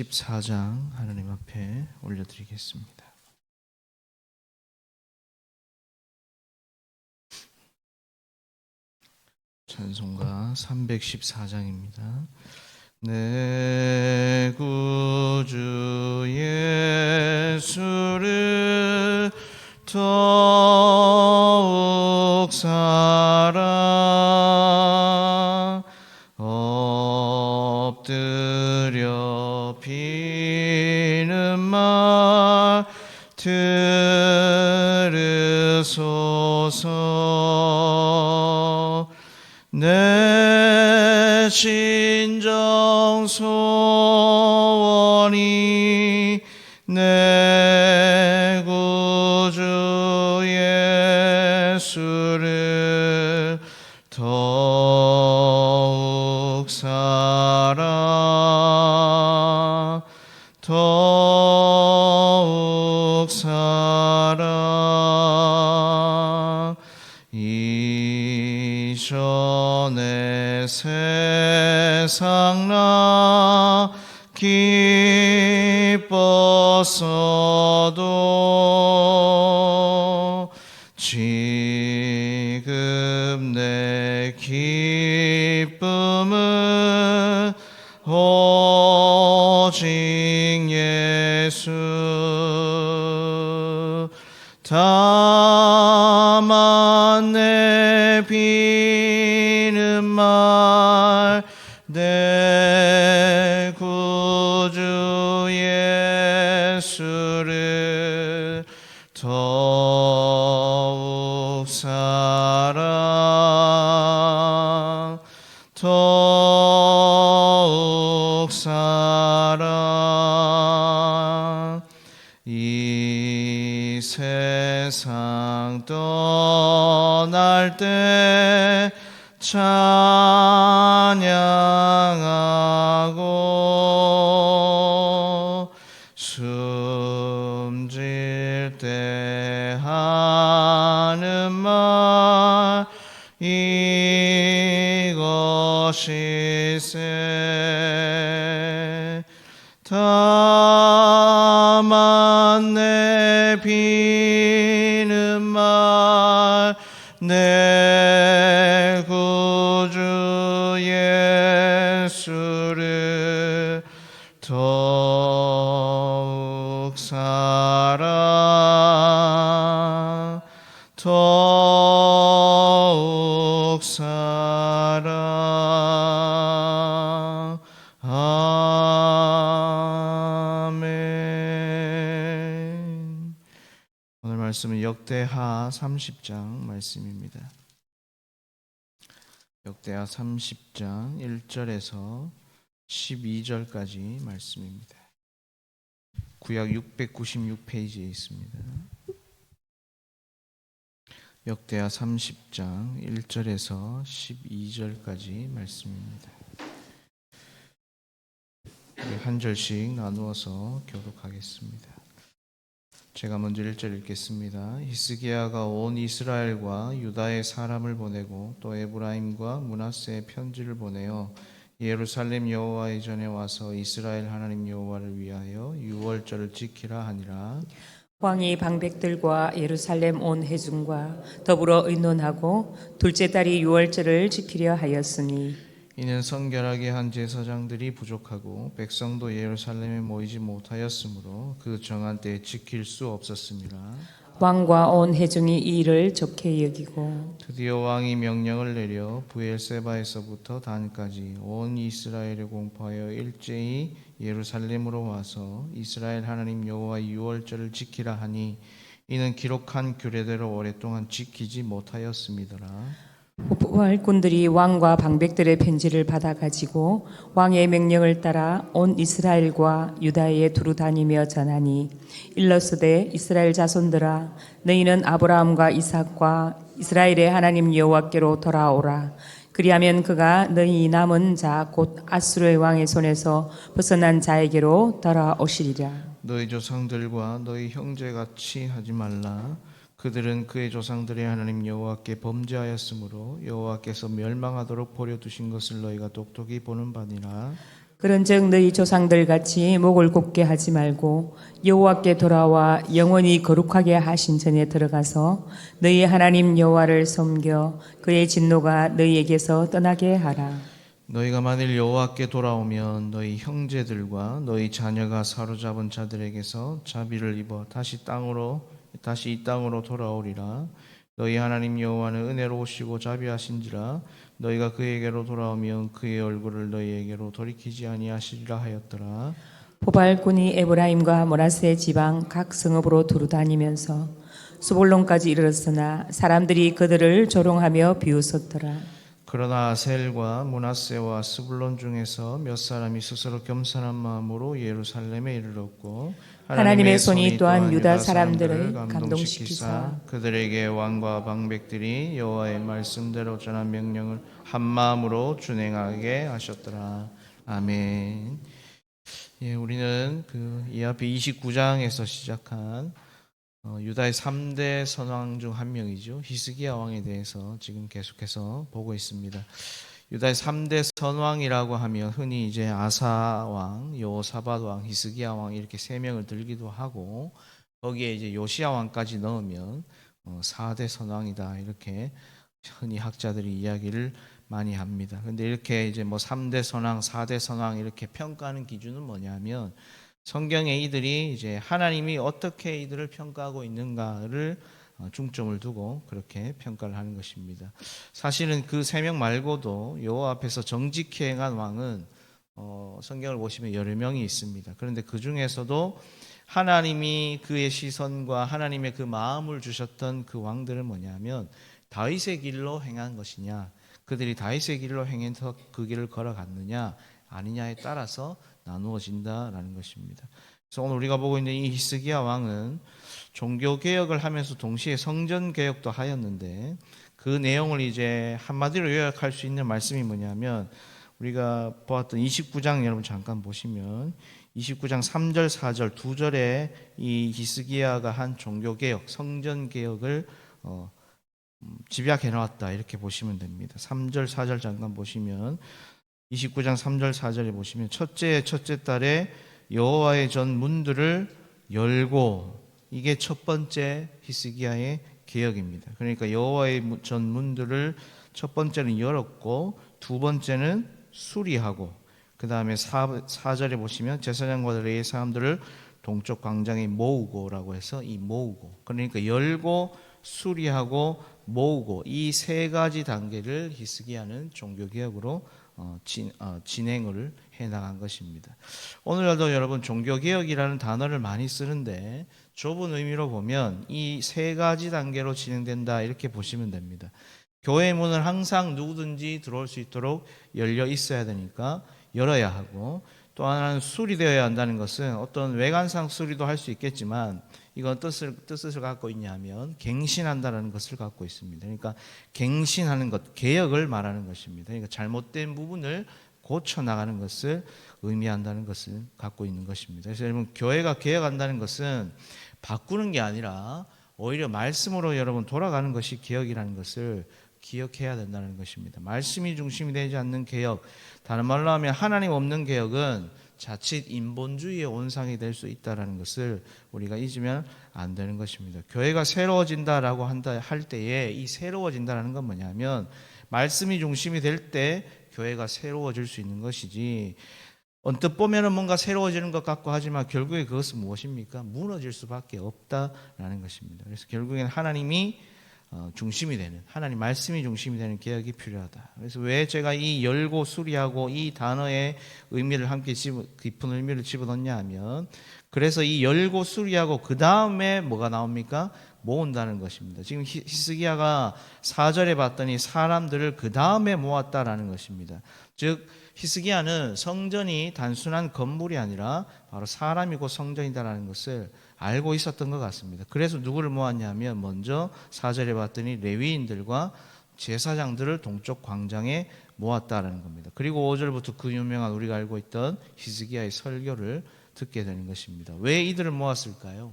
14장 하나님 앞에 올려드리겠습니다. 찬송가 314장입니다. 내 구주 예수를 더욱 사랑 엎드려 비는 말 들으소서. 내 진정 소원이 내 구주 예수를 더욱 사랑 더욱 사랑 이전에 세상 나 기뻤어도 지금 내 기쁨은 오직 예수. 다만 내 비는 말 내 구주 예수를 더욱 사랑 더욱 사랑 이 세상 떠날 때 찬양하고 숨질 때 하는 말 이것일세. 다만 내 비는 말 내 구주 예수를 더욱 사랑 더욱 사랑. 아멘. 오늘 말씀은 역대하 30장 말씀입니다. 역대하 30장 1절에서 12절까지 말씀입니다. 구약 696페이지에 있습니다. 역대하 30장 1절에서 12절까지 말씀입니다. 우리 한 절씩 나누어서 교독하겠습니다. 제가 먼저 1절 읽겠습니다. 히스기야가 온 이스라엘과 유다의 사람을 보내고 또 에브라임과 므낫세의 편지를 보내어 예루살렘 여호와의 전에 와서 이스라엘 하나님 여호와를 위하여 유월절을 지키라 하니라. 왕이 방백들과 예루살렘 온 회중과 더불어 의논하고 둘째 달이 유월절을 지키려 하였으니 이는 성결하게 한 제사장들이 부족하고 백성도 예루살렘에 모이지 못하였으므로 그 정한 때에 지킬 수 없었습니다. 왕과 온 회중이 이 일을 좋게 여기고 드디어 왕이 명령을 내려 브엘세바에서부터 단까지 온 이스라엘에 공포하여 일제히 예루살렘으로 와서 이스라엘 하나님 여호와 유월절을 지키라 하니 이는 기록한 규례대로 오랫동안 지키지 못하였음이더라. 부활꾼들이 왕과 방백들의 편지를 받아 가지고 왕의 명령을 따라 온 이스라엘과 유다에 두루 다니며 전하니 일러스되 이스라엘 자손들아 너희는 아브라함과 이삭과 이스라엘의 하나님 여호와께로 돌아오라. 그리하면 그가 너희 남은 자 곧 아수르의 왕의 손에서 벗어난 자에게로 돌아오시리라. 너희 조상들과 너희 형제같이 하지 말라. 그들은 그의 조상들의 하나님 여호와께 범죄하였으므로 여호와께서 멸망하도록 버려두신 것을 너희가 똑똑히 보는 바니라. 그런즉 너희 조상들 같이 목을 곧게 하지 말고 여호와께 돌아와 영원히 거룩하게 하신 전에 들어가서 너희 하나님 여호와를 섬겨 그의 진노가 너희에게서 떠나게 하라. 너희가 만일 여호와께 돌아오면 너희 형제들과 너희 자녀가 사로잡은 자들에게서 자비를 입어 다시 이 땅으로 돌아오리라. 너희 하나님 여호와는 은혜로우시고 자비하신지라 너희가 그에게로 돌아오면 그의 얼굴을 너희에게로 돌이키지 아니하시리라 하였더라. 보발꾼이 에브라임과 므낫세 지방 각 성읍으로 두루 다니면서 수볼론까지 이르렀으나 사람들이 그들을 조롱하며 비웃었더라. 그러나 아셀과 므낫세와 스불론 중에서 몇 사람이 스스로 겸손한 마음으로 예루살렘에 이르렀고 하나님의 손이 또한 유다 사람들을 감동시키사 그들에게 왕과 방백들이 여호와의 말씀대로 전한 명령을 한 마음으로 준행하게 하셨더라. 아멘. 예, 우리는 이 앞에 29장에서 시작한 유다의 3대 선왕 중 한 명이죠. 히스기야 왕에 대해서 지금 계속해서 보고 있습니다. 유다의 3대 선왕이라고 하면 흔히 이제 아사 왕, 여호사밧 왕, 히스기야 왕 이렇게 세 명을 들기도 하고 거기에 이제 요시야 왕까지 넣으면 4대 선왕이다 이렇게 흔히 학자들이 이야기를 많이 합니다. 그런데 이렇게 이제 3대 선왕, 4대 선왕 이렇게 평가하는 기준은 뭐냐면 성경에 이들이 이제 하나님이 어떻게 이들을 평가하고 있는가를 중점을 두고 그렇게 평가를 하는 것입니다. 사실은 그 세 명 말고도 여호와 앞에서 정직히 행한 왕은 성경을 보시면 여러 명이 있습니다. 그런데 그 중에서도 하나님이 그의 시선과 하나님의 그 마음을 주셨던 그 왕들은 뭐냐면 다윗의 길로 행한 것이냐, 그들이 다윗의 길로 행해서 그 길을 걸어갔느냐 아니냐에 따라서 나누어진다라는 것입니다. 그래서 오늘 우리가 보고 있는 이 히스기야 왕은 종교개혁을 하면서 동시에 성전개혁도 하였는데 그 내용을 이제 한마디로 요약할 수 있는 말씀이 뭐냐면 우리가 보았던 29장 여러분 잠깐 보시면 29장 3절 4절 두 절에 이 히스기야가 한 종교개혁 성전개혁을 집약해 놓았다 이렇게 보시면 됩니다. 3절 4절 잠깐 보시면 29장 3절 4절에 보시면 첫째 달에 여호와의 전 문들을 열고 이게 첫 번째 히스기야의 개혁입니다. 그러니까 여호와의 전 문들을 첫 번째는 열었고 두 번째는 수리하고 그 다음에 4절에 보시면 제사장과 레위 사람들을 동쪽 광장에 모으고라고 해서 이 모으고 그러니까 열고 수리하고 모으고 이 세 가지 단계를 히스기야는 종교개혁으로 진행을 해나간 것입니다. 오늘날도 여러분 종교개혁이라는 단어를 많이 쓰는데 좁은 의미로 보면 이 세 가지 단계로 진행된다 이렇게 보시면 됩니다. 교회 문은 항상 누구든지 들어올 수 있도록 열려 있어야 되니까 열어야 하고 또 하나는 수리되어야 한다는 것은 어떤 외관상 수리도 할 수 있겠지만 이건 뜻을 갖고 있냐면 갱신한다는 것을 갖고 있습니다. 그러니까 갱신하는 것, 개혁을 말하는 것입니다. 그러니까 잘못된 부분을 고쳐나가는 것을 의미한다는 것을 갖고 있는 것입니다. 그래서 여러분 교회가 개혁한다는 것은 바꾸는 게 아니라 오히려 말씀으로 여러분 돌아가는 것이 개혁이라는 것을 기억해야 된다는 것입니다. 말씀이 중심이 되지 않는 개혁, 다른 말로 하면 하나님 없는 개혁은 자칫 인본주의의 온상이 될 수 있다는 것을 우리가 잊으면 안 되는 것입니다. 교회가 새로워진다라고 할 때에 이 새로워진다는 건 뭐냐면 말씀이 중심이 될 때 교회가 새로워질 수 있는 것이지 언뜻 보면은 뭔가 새로워지는 것 같고 하지만 결국에 그것은 무엇입니까? 무너질 수밖에 없다라는 것입니다. 그래서 결국에는 하나님이 중심이 되는 하나님 말씀이 중심이 되는 개혁이 필요하다. 그래서 왜 제가 이 열고 수리하고 이 단어의 의미를 함께 깊은 의미를 집어넣냐 하면 그래서 이 열고 수리하고 그 다음에 뭐가 나옵니까? 모은다는 것입니다. 지금 히스기야가 4절에 봤더니 사람들을 그 다음에 모았다라는 것입니다. 즉 히스기야는 성전이 단순한 건물이 아니라 바로 사람이고 성전이다라는 것을 알고 있었던 것 같습니다. 그래서 누구를 모았냐면 먼저 4절에 봤더니 레위인들과 제사장들을 동쪽 광장에 모았다라는 겁니다. 그리고 5절부터 그 유명한 우리가 알고 있던 히스기야의 설교를 듣게 되는 것입니다. 왜 이들을 모았을까요?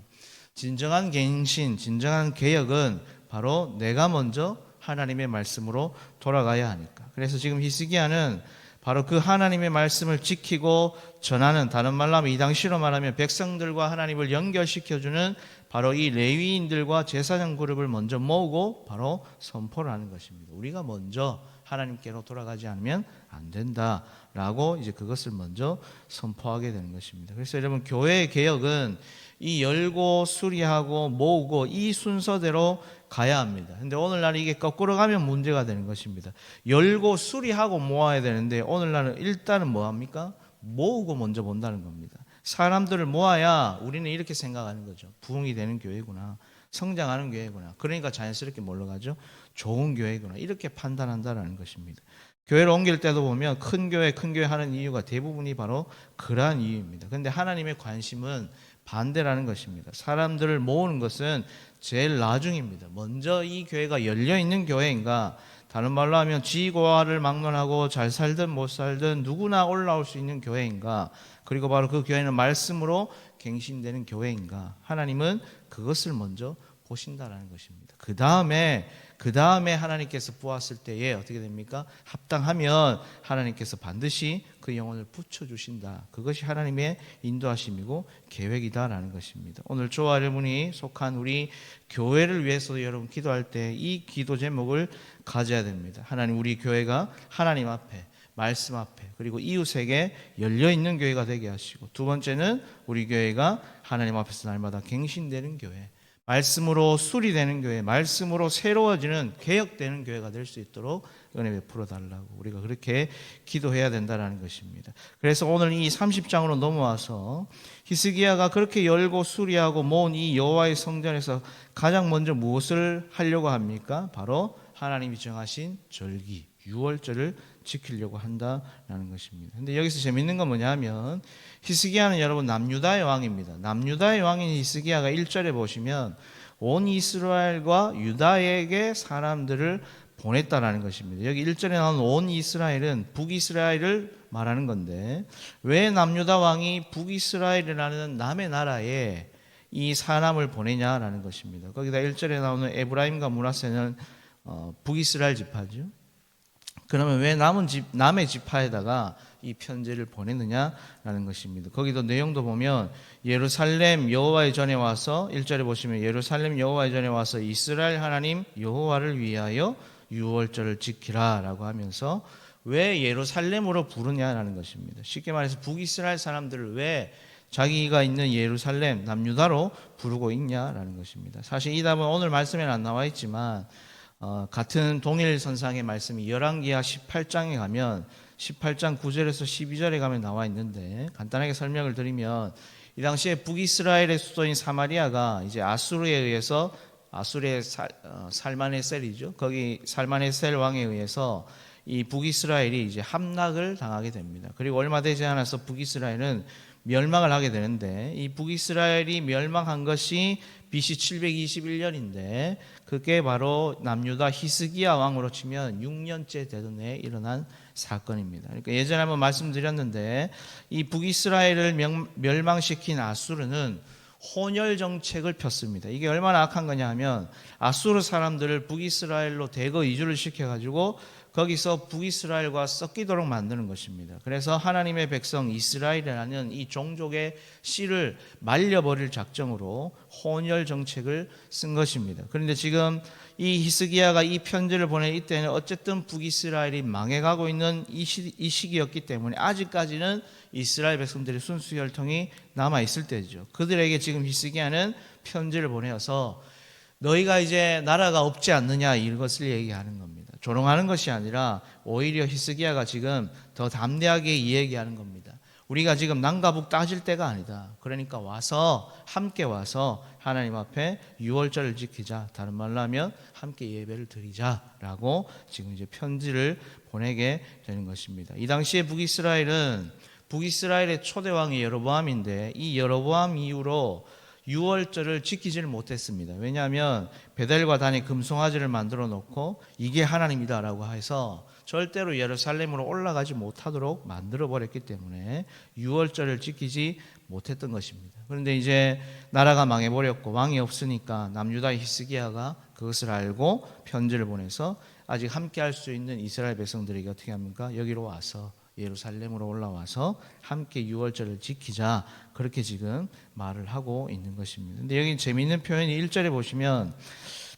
진정한 갱신, 진정한 개혁은 바로 내가 먼저 하나님의 말씀으로 돌아가야 하니까. 그래서 지금 히스기야는 바로 그 하나님의 말씀을 지키고 전하는, 다른 말로 하면 이 당시로 말하면 백성들과 하나님을 연결시켜주는 바로 이 레위인들과 제사장 그룹을 먼저 모으고 바로 선포를 하는 것입니다. 우리가 먼저 하나님께로 돌아가지 않으면 안 된다라고 이제 그것을 먼저 선포하게 되는 것입니다. 그래서 여러분, 교회의 개혁은 이 열고 수리하고 모으고 이 순서대로 가야 합니다. 근데 오늘날 이게 거꾸로 가면 문제가 되는 것입니다. 열고 수리하고 모아야 되는데 오늘날은 일단은 뭐 합니까? 모으고 먼저 본다는 겁니다. 사람들을 모아야 우리는 이렇게 생각하는 거죠. 부흥이 되는 교회구나, 성장하는 교회구나. 그러니까 자연스럽게 뭘로 가죠? 좋은 교회구나, 이렇게 판단한다라는 것입니다. 교회를 옮길 때도 보면 큰 교회 하는 이유가 대부분이 바로 그러한 이유입니다. 그런데 하나님의 관심은 반대라는 것입니다. 사람들을 모으는 것은 제일 나중입니다. 먼저 이 교회가 열려있는 교회인가, 다른 말로 하면 지고와를 막론하고 잘 살든 못 살든 누구나 올라올 수 있는 교회인가, 그리고 바로 그 교회는 말씀으로 갱신되는 교회인가, 하나님은 그것을 먼저 보신다라는 것입니다. 그 다음에 하나님께서 보았을 때에 어떻게 됩니까? 합당하면 하나님께서 반드시 그 영혼을 붙여주신다. 그것이 하나님의 인도하심이고 계획이다라는 것입니다. 오늘 저와 여러분이 속한 우리 교회를 위해서도 여러분 기도할 때 이 기도 제목을 가져야 됩니다. 하나님, 우리 교회가 하나님 앞에, 말씀 앞에, 그리고 이웃에게 열려있는 교회가 되게 하시고, 두 번째는 우리 교회가 하나님 앞에서 날마다 갱신되는 교회, 말씀으로 수리되는 교회, 말씀으로 새로워지는 개혁되는 교회가 될 수 있도록 은혜 베풀어 달라고 우리가 그렇게 기도해야 된다는 것입니다. 그래서 오늘 이 30장으로 넘어와서 히스기야가 그렇게 열고 수리하고 모은 이 여호와의 성전에서 가장 먼저 무엇을 하려고 합니까? 바로 하나님이 정하신 절기, 유월절을 지키려고 한다라는 것입니다. 근데 여기서 재밌는 건 뭐냐면, 히스기야는 여러분 남유다의 왕입니다. 남유다의 왕인 히스기야가 1절에 보시면 온 이스라엘과 유다에게 사람들을 보냈다라는 것입니다. 여기 1절에 나오는 온 이스라엘은 북이스라엘을 말하는 건데, 왜 남유다 왕이 북이스라엘이라는 남의 나라에 이 사람을 보내냐라는 것입니다. 거기다 1절에 나오는 에브라임과 므낫세는 북이스라엘 지파죠. 그러면 왜 남의 지파에다가 이 편지를 보냈느냐라는 것입니다. 거기도 내용도 보면 예루살렘 여호와의 전에 와서, 1절에 보시면 예루살렘 여호와의 전에 와서 이스라엘 하나님 여호와를 위하여 유월절을 지키라라고 하면서 왜 예루살렘으로 부르냐라는 것입니다. 쉽게 말해서 북이스라엘 사람들을 왜 자기가 있는 예루살렘 남유다로 부르고 있냐라는 것입니다. 사실 이 답은 오늘 말씀에는 안 나와 있지만 같은 동일 선상의 말씀이 열왕기하 18장에 가면 18장 9절에서 12절에 가면 나와 있는데, 간단하게 설명을 드리면 이 당시에 북이스라엘의 수도인 사마리아가 이제 아수르에 의해서, 아수르의 살마네셀이죠. 거기 살마네셀 왕에 의해서 이 북이스라엘이 이제 함락을 당하게 됩니다. 그리고 얼마 되지 않아서 북이스라엘은 멸망을 하게 되는데, 이 북이스라엘이 멸망한 것이 BC 721년인데 그게 바로 남유다 히스기야 왕으로 치면 6년째 되던 해에 일어난 사건입니다. 그러니까 예전에 한번 말씀드렸는데, 이 북이스라엘을 멸망시킨 아수르는 혼혈 정책을 폈습니다. 이게 얼마나 악한 거냐 하면, 아수르 사람들을 북이스라엘로 대거 이주를 시켜가지고 거기서 북이스라엘과 섞이도록 만드는 것입니다. 그래서 하나님의 백성 이스라엘이라는 이 종족의 씨를 말려버릴 작정으로 혼혈 정책을 쓴 것입니다. 그런데 지금 이 히스기야가 이 편지를 보낸 이때는 어쨌든 북이스라엘이 망해가고 있는 이 시기였기 때문에 아직까지는 이스라엘 백성들의 순수 혈통이 남아있을 때죠. 그들에게 지금 히스기야는 편지를 보내어서 너희가 이제 나라가 없지 않느냐, 이것을 얘기하는 겁니다. 조롱하는 것이 아니라 오히려 히스기야가 지금 더 담대하게 이야기하는 겁니다. 우리가 지금 남과 북 따질 때가 아니다. 그러니까 함께 와서 하나님 앞에 유월절을 지키자. 다른 말로 하면 함께 예배를 드리자라고 지금 이제 편지를 보내게 되는 것입니다. 이 당시에 북이스라엘의 초대 왕이 여로보암인데, 이 여로보암 이후로 유월절을 지키지를 못했습니다. 왜냐하면 베델과 단에 금송아지를 만들어 놓고 이게 하나님이다라고 해서 절대로 예루살렘으로 올라가지 못하도록 만들어 버렸기 때문에 유월절을 지키지 못했던 것입니다. 그런데 이제 나라가 망해버렸고 왕이 없으니까 남유다의 히스기야가 그것을 알고 편지를 보내서 아직 함께 할 수 있는 이스라엘 백성들에게 어떻게 합니까? 여기로 와서 예루살렘으로 올라와서 함께 유월절을 지키자, 그렇게 지금 말을 하고 있는 것입니다. 근데 여기 재미있는 표현이 1절에 보시면,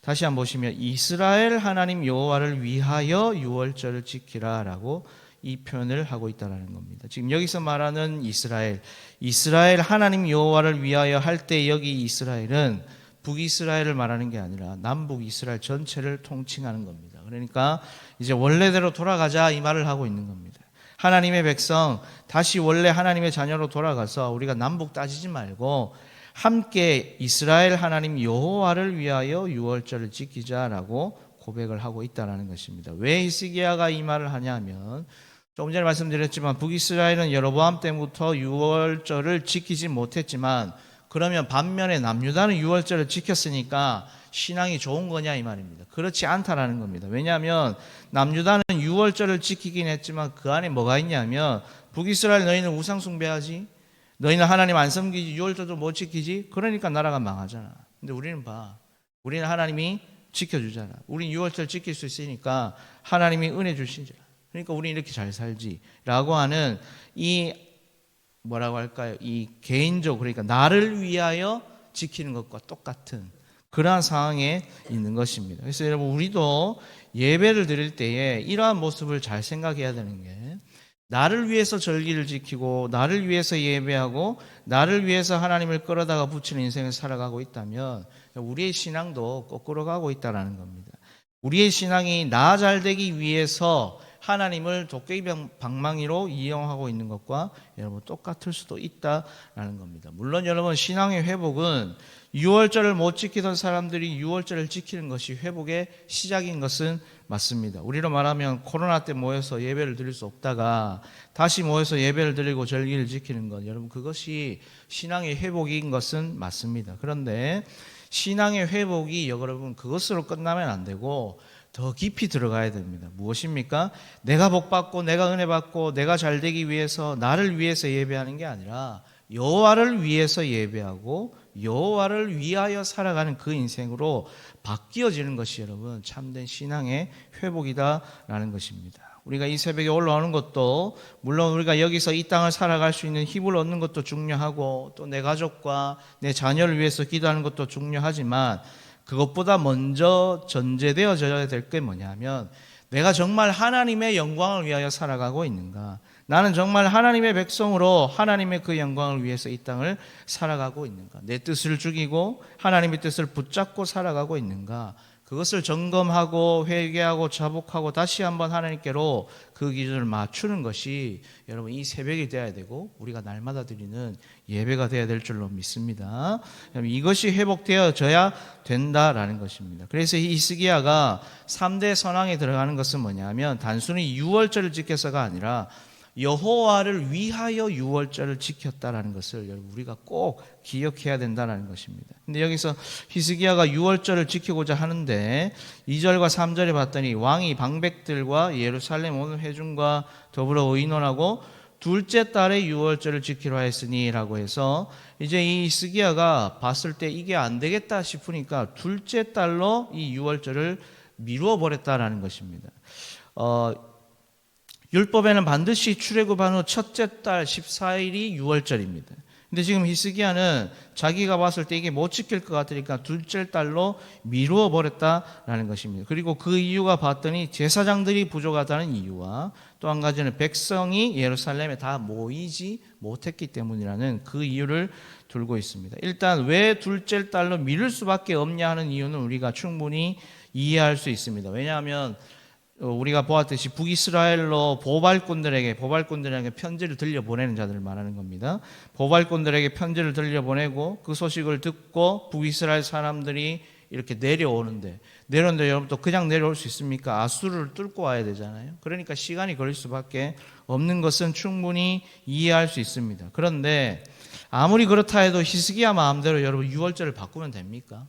다시 한번 보시면 이스라엘 하나님 여호와를 위하여 유월절을 지키라라고 이 표현을 하고 있다는 겁니다. 지금 여기서 말하는 이스라엘 하나님 여호와를 위하여 할 때, 여기 이스라엘은 북이스라엘을 말하는 게 아니라 남북 이스라엘 전체를 통칭하는 겁니다. 그러니까 이제 원래대로 돌아가자, 이 말을 하고 있는 겁니다. 하나님의 백성, 다시 원래 하나님의 자녀로 돌아가서 우리가 남북 따지지 말고 함께 이스라엘 하나님 여호와를 위하여 유월절을 지키자라고 고백을 하고 있다는 것입니다. 왜 히스기야가 이 말을 하냐면, 조금 전에 말씀드렸지만 북이스라엘은 여로보암 때부터 유월절을 지키지 못했지만, 그러면 반면에 남유다는 유월절을 지켰으니까 신앙이 좋은 거냐, 이 말입니다. 그렇지 않다라는 겁니다. 왜냐하면 남유다는 유월절을 지키긴 했지만 그 안에 뭐가 있냐면, 북이스라엘 너희는 우상 숭배하지, 너희는 하나님 안 섬기지, 유월절도 못 지키지, 그러니까 나라가 망하잖아. 근데 우리는 우리는 하나님이 지켜주잖아. 우린 유월절 지킬 수 있으니까 하나님이 은혜 주시잖아. 그러니까 우리는 이렇게 잘 살지 라고 하는, 이 뭐라고 할까요? 이 개인적, 그러니까 나를 위하여 지키는 것과 똑같은 그러한 상황에 있는 것입니다. 그래서 여러분, 우리도 예배를 드릴 때에 이러한 모습을 잘 생각해야 되는 게, 나를 위해서 절기를 지키고 나를 위해서 예배하고 나를 위해서 하나님을 끌어다가 붙이는 인생을 살아가고 있다면 우리의 신앙도 거꾸로 가고 있다는 겁니다. 우리의 신앙이 나 잘되기 위해서 하나님을 도깨비 방망이로 이용하고 있는 것과 여러분 똑같을 수도 있다라는 겁니다. 물론 여러분, 신앙의 회복은 유월절을 못 지키던 사람들이 유월절을 지키는 것이 회복의 시작인 것은 맞습니다. 우리로 말하면 코로나 때 모여서 예배를 드릴 수 없다가 다시 모여서 예배를 드리고 절기를 지키는 것, 여러분 그것이 신앙의 회복인 것은 맞습니다. 그런데 신앙의 회복이 여러분 그것으로 끝나면 안 되고 더 깊이 들어가야 됩니다. 무엇입니까? 내가 복받고 내가 은혜 받고 내가 잘되기 위해서, 나를 위해서 예배하는 게 아니라 여호와를 위해서 예배하고 여호와를 위하여 살아가는 그 인생으로 바뀌어지는 것이 여러분 참된 신앙의 회복이다라는 것입니다. 우리가 이 새벽에 올라오는 것도, 물론 우리가 여기서 이 땅을 살아갈 수 있는 힘을 얻는 것도 중요하고, 또 내 가족과 내 자녀를 위해서 기도하는 것도 중요하지만, 그것보다 먼저 전제되어져야 될 게 뭐냐면, 내가 정말 하나님의 영광을 위하여 살아가고 있는가, 나는 정말 하나님의 백성으로 하나님의 그 영광을 위해서 이 땅을 살아가고 있는가, 내 뜻을 죽이고 하나님의 뜻을 붙잡고 살아가고 있는가, 그것을 점검하고 회개하고 자복하고 다시 한번 하나님께로 그 기준을 맞추는 것이 여러분 이 새벽이 되어야 되고 우리가 날마다 드리는 예배가 되어야 될 줄로 믿습니다. 이것이 회복되어져야 된다라는 것입니다. 그래서 이 히스기야가 3대 선왕에 들어가는 것은 뭐냐면, 단순히 유월절을 지켜서가 아니라 여호와를 위하여 유월절을 지켰다라는 것을 여러분 우리가 꼭 기억해야 된다는 것입니다. 근데 여기서 히스기야가 유월절을 지키고자 하는데 2절과 3절에 봤더니 왕이 방백들과 예루살렘 온 회중과 더불어 의논하고 둘째 달에 유월절을 지키려 하였으니 라고 해서, 이제 이 히스기야가 봤을 때 이게 안 되겠다 싶으니까 둘째 달로 이 유월절을 미루어 버렸다라는 것입니다. 율법에는 반드시 출애굽한 후 첫째 달 14일이 유월절입니다. 근데 지금 히스기야는 자기가 봤을 때 이게 못 지킬 것 같으니까 둘째 달로 미루어 버렸다라는 것입니다. 그리고 그 이유가 봤더니 제사장들이 부족하다는 이유와 또 한 가지는 백성이 예루살렘에 다 모이지 못했기 때문이라는 그 이유를 들고 있습니다. 일단 왜 둘째 달로 미룰 수밖에 없냐 하는 이유는 우리가 충분히 이해할 수 있습니다. 왜냐하면 우리가 보았듯이 북이스라엘로 보발꾼들에게 편지를 들려보내는 자들을 말하는 겁니다. 보발꾼들에게 편지를 들려보내고 그 소식을 듣고 북이스라엘 사람들이 이렇게 내려오는데 여러분 또 그냥 내려올 수 있습니까? 아수르를 뚫고 와야 되잖아요. 그러니까 시간이 걸릴 수밖에 없는 것은 충분히 이해할 수 있습니다. 그런데 아무리 그렇다 해도 히스기야 마음대로 여러분 유월절을 바꾸면 됩니까?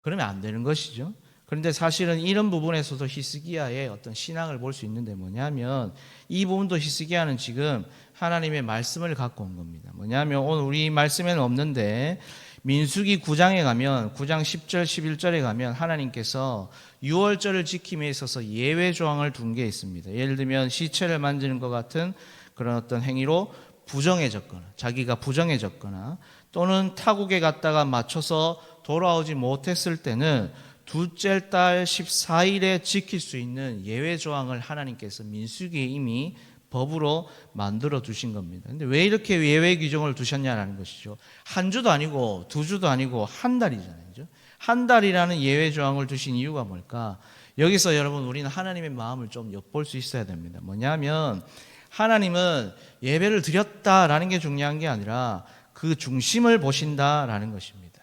그러면 안 되는 것이죠. 그런데 사실은 이런 부분에서도 히스기야의 어떤 신앙을 볼 수 있는데 뭐냐면, 이 부분도 히스기야는 지금 하나님의 말씀을 갖고 온 겁니다. 뭐냐면 오늘 우리 말씀에는 없는데 민수기 9장에 가면 9장 10절 11절에 가면 하나님께서 유월절을 지킴에 있어서 예외 조항을 둔 게 있습니다. 예를 들면 시체를 만지는 것 같은 그런 어떤 행위로 부정해졌거나 자기가 부정해졌거나 또는 타국에 갔다가 맞춰서 돌아오지 못했을 때는 둘째 달 14일에 지킬 수 있는 예외 조항을 하나님께서 민수기에 이미 법으로 만들어 두신 겁니다. 근데 왜 이렇게 예외 규정을 두셨냐라는 것이죠. 한 주도 아니고 두 주도 아니고 한 달이잖아요. 그죠? 한 달이라는 예외 조항을 두신 이유가 뭘까? 여기서 여러분 우리는 하나님의 마음을 좀 엿볼 수 있어야 됩니다. 뭐냐면 하나님은 예배를 드렸다라는 게 중요한 게 아니라 그 중심을 보신다라는 것입니다.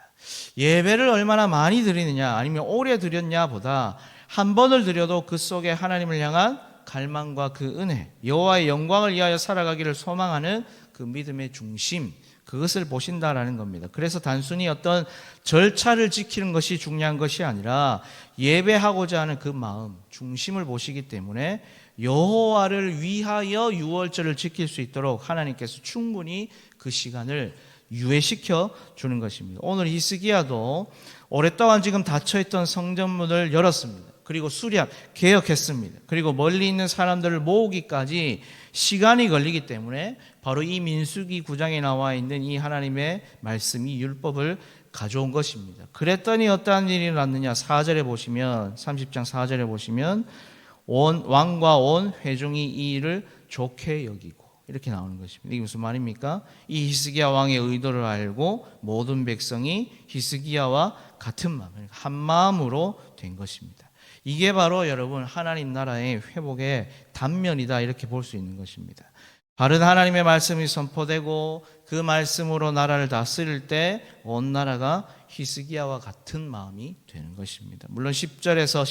예배를 얼마나 많이 드리느냐 아니면 오래 드렸냐 보다 한 번을 드려도 그 속에 하나님을 향한 갈망과 그 은혜, 여호와의 영광을 위하여 살아가기를 소망하는 그 믿음의 중심, 그것을 보신다라는 겁니다. 그래서 단순히 어떤 절차를 지키는 것이 중요한 것이 아니라 예배하고자 하는 그 마음, 중심을 보시기 때문에 여호와를 위하여 유월절을 지킬 수 있도록 하나님께서 충분히 그 시간을 유예시켜 주는 것입니다. 오늘 히스기야도 오랫동안 지금 닫혀있던 성전문을 열었습니다. 그리고 수리함, 개혁했습니다. 그리고 멀리 있는 사람들을 모으기까지 시간이 걸리기 때문에 바로 이 민수기 9장에 나와 있는 이 하나님의 말씀이 율법을 가져온 것입니다. 그랬더니 어떠한 일이 났느냐? 4절에 보시면 30장 4절에 보시면 왕과 온 회중이 이 일을 좋게 여기고 이렇게 나오는 것입니다. 이게 무슨 말입니까? 이 히스기야 왕의 의도를 알고 모든 백성이 히스기야와 같은 마음, 한 마음으로 된 것입니다. 이게 바로 여러분 하나님 나라의 회복의 단면이다 이렇게 볼 수 있는 것입니다. 바른 하나님의 말씀이 선포되고 그 말씀으로 나라를 다스릴 때 온 나라가 히스기야와 같은 마음이 되는 것입니다. 물론 10절에서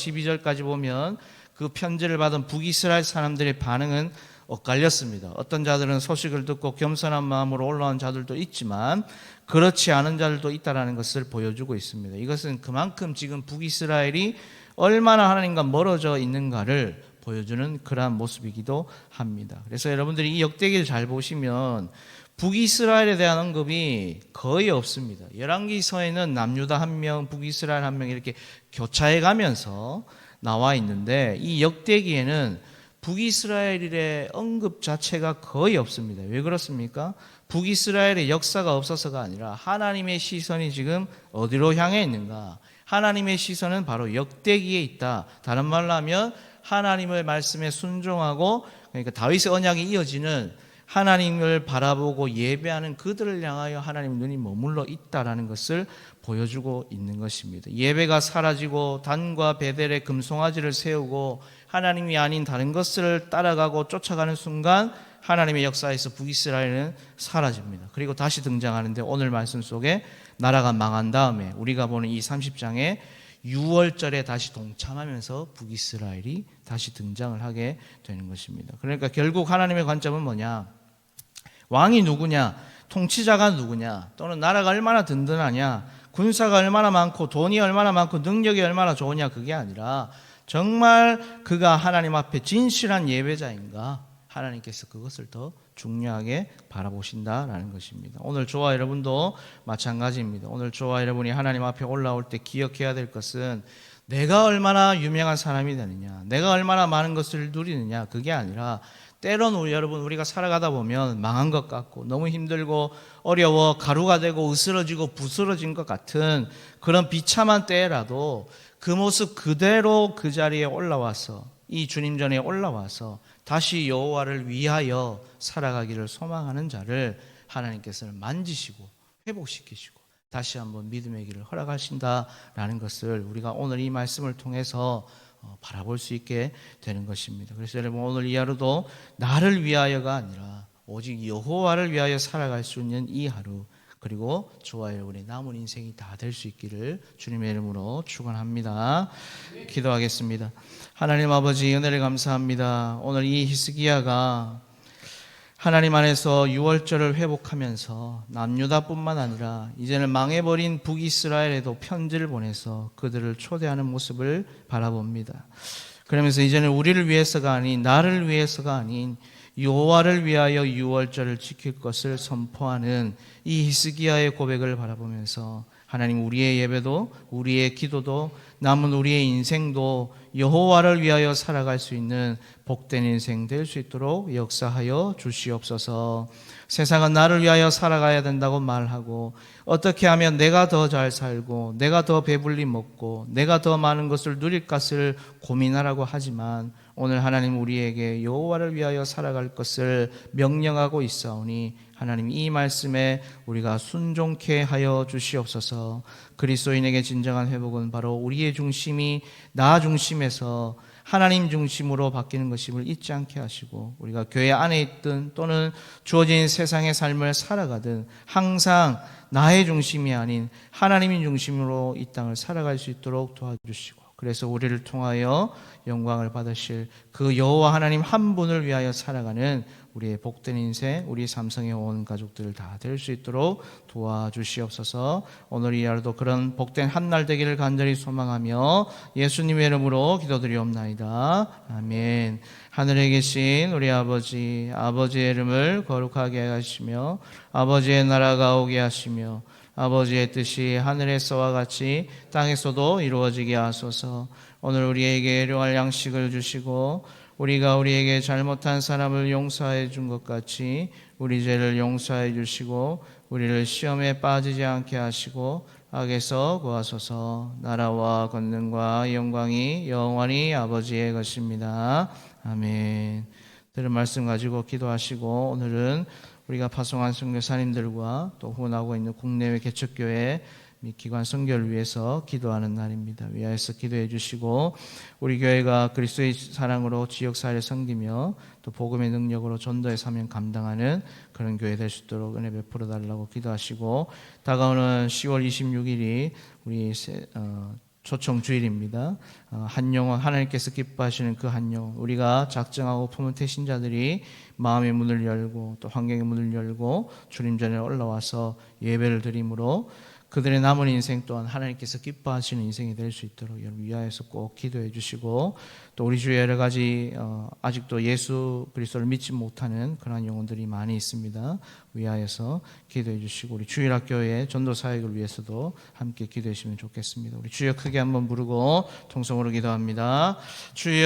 12절까지 보면 그 편지를 받은 북이스라엘 사람들의 반응은 엇갈렸습니다. 어떤 자들은 소식을 듣고 겸손한 마음으로 올라온 자들도 있지만 그렇지 않은 자들도 있다는 것을 보여주고 있습니다. 이것은 그만큼 지금 북이스라엘이 얼마나 하나님과 멀어져 있는가를 보여주는 그러한 모습이기도 합니다. 그래서 여러분들이 이 역대기를 잘 보시면 북이스라엘에 대한 언급이 거의 없습니다. 열왕기서에는 남유다 한 명, 북이스라엘 한 명 이렇게 교차해 가면서 나와 있는데 이 역대기에는 북이스라엘의 언급 자체가 거의 없습니다. 왜 그렇습니까? 북이스라엘의 역사가 없어서가 아니라 하나님의 시선이 지금 어디로 향해 있는가? 하나님의 시선은 바로 역대기에 있다. 다른 말로 하면 하나님의 말씀에 순종하고 그러니까 다윗의 언약이 이어지는 하나님을 바라보고 예배하는 그들을 향하여 하나님의 눈이 머물러 있다라는 것을 보여주고 있는 것입니다. 예배가 사라지고 단과 베델의 금송아지를 세우고 하나님이 아닌 다른 것을 따라가고 쫓아가는 순간 하나님의 역사에서 북이스라엘은 사라집니다. 그리고 다시 등장하는데 오늘 말씀 속에 나라가 망한 다음에 우리가 보는 이 30장에 6월절에 다시 동참하면서 북이스라엘이 다시 등장을 하게 되는 것입니다. 그러니까 결국 하나님의 관점은 뭐냐? 왕이 누구냐? 통치자가 누구냐? 또는 나라가 얼마나 든든하냐? 군사가 얼마나 많고 돈이 얼마나 많고 능력이 얼마나 좋으냐? 그게 아니라 정말 그가 하나님 앞에 진실한 예배자인가? 하나님께서 그것을 더 중요하게 바라보신다라는 것입니다. 오늘 저와 여러분도 마찬가지입니다. 오늘 저와 여러분이 하나님 앞에 올라올 때 기억해야 될 것은 내가 얼마나 유명한 사람이 되느냐, 내가 얼마나 많은 것을 누리느냐, 그게 아니라 때론 여러분 우리가 살아가다 보면 망한 것 같고 너무 힘들고 어려워 가루가 되고 으스러지고 부스러진 것 같은 그런 비참한 때라도 그 모습 그대로 그 자리에 올라와서 이 주님 전에 올라와서 다시 여호와를 위하여 살아가기를 소망하는 자를 하나님께서는 만지시고 회복시키시고 다시 한번 믿음의 길을 허락하신다라는 것을 우리가 오늘 이 말씀을 통해서 바라볼 수 있게 되는 것입니다. 그래서 여러분 오늘 이 하루도 나를 위하여가 아니라 오직 여호와를 위하여 살아갈 수 있는 이 하루 그리고 저와 여러분의 남은 인생이 다 될 수 있기를 주님의 이름으로 축원합니다. 기도하겠습니다. 하나님 아버지 은혜를 감사합니다. 오늘 이 히스기야가 하나님 안에서 유월절을 회복하면서 남유다뿐만 아니라 이제는 망해버린 북이스라엘에도 편지를 보내서 그들을 초대하는 모습을 바라봅니다. 그러면서 이제는 우리를 위해서가 아닌 나를 위해서가 아닌 여호와를 위하여 유월절을 지킬 것을 선포하는 이 히스기야의 고백을 바라보면서 하나님, 우리의 예배도 우리의 기도도 남은 우리의 인생도 여호와를 위하여 살아갈 수 있는 복된 인생 될 수 있도록 역사하여 주시옵소서. 세상은 나를 위하여 살아가야 된다고 말하고, 어떻게 하면 내가 더 잘 살고 내가 더 배불리 먹고 내가 더 많은 것을 누릴 것을 고민하라고 하지만, 오늘 하나님 우리에게 여호와를 위하여 살아갈 것을 명령하고 있사오니 하나님, 이 말씀에 우리가 순종케 하여 주시옵소서. 그리스도인에게 진정한 회복은 바로 우리의 중심이 나 중심에서 하나님 중심으로 바뀌는 것임을 잊지 않게 하시고, 우리가 교회 안에 있든 또는 주어진 세상의 삶을 살아가든 항상 나의 중심이 아닌 하나님의 중심으로 이 땅을 살아갈 수 있도록 도와주시고, 그래서 우리를 통하여 영광을 받으실 그 여호와 하나님 한 분을 위하여 살아가는 우리의 복된 인생, 우리 삼성의 온 가족들 다 될 수 있도록 도와주시옵소서. 오늘 이 하루도 그런 복된 한날 되기를 간절히 소망하며 예수님의 이름으로 기도드리옵나이다. 아멘. 하늘에 계신 우리 아버지, 아버지의 이름을 거룩하게 하시며 아버지의 나라가 오게 하시며 아버지의 뜻이 하늘에서와 같이 땅에서도 이루어지게 하소서. 오늘 우리에게 일용할 양식을 주시고, 우리가 우리에게 잘못한 사람을 용서해 준 것 같이 우리 죄를 용서해 주시고, 우리를 시험에 빠지지 않게 하시고 악에서 구하소서. 나라와 권능과 영광이 영원히 아버지의 것입니다. 아멘. 들은 말씀 가지고 기도하시고, 오늘은 우리가 파송한 선교사님들과 또 후원하고 있는 국내외 개척교회 및 기관 선교를 위해서 기도하는 날입니다. 위하여서 기도해 주시고, 우리 교회가 그리스도의 사랑으로 지역사회를 섬기며 또 복음의 능력으로 전도의 사명 감당하는 그런 교회 될 수 있도록 은혜 베풀어 달라고 기도하시고, 다가오는 10월 26일이 우리 초청 주일입니다. 한 영혼, 하나님께서 기뻐하시는 그 한 영혼, 우리가 작정하고 품은 태신자들이 마음의 문을 열고 또 환경의 문을 열고 주님 전에 올라와서 예배를 드림으로 그들의 남은 인생 또한 하나님께서 기뻐하시는 인생이 될 수 있도록 여러분 위하여서 꼭 기도해 주시고, 또 우리 주위에 여러 가지 아직도 예수 그리스도를 믿지 못하는 그런 영혼들이 많이 있습니다. 위하여서 기도해 주시고, 우리 주일학교의 전도 사역을 위해서도 함께 기도해 주시면 좋겠습니다. 우리 주여 크게 한번 부르고 통성으로 기도합니다. 주여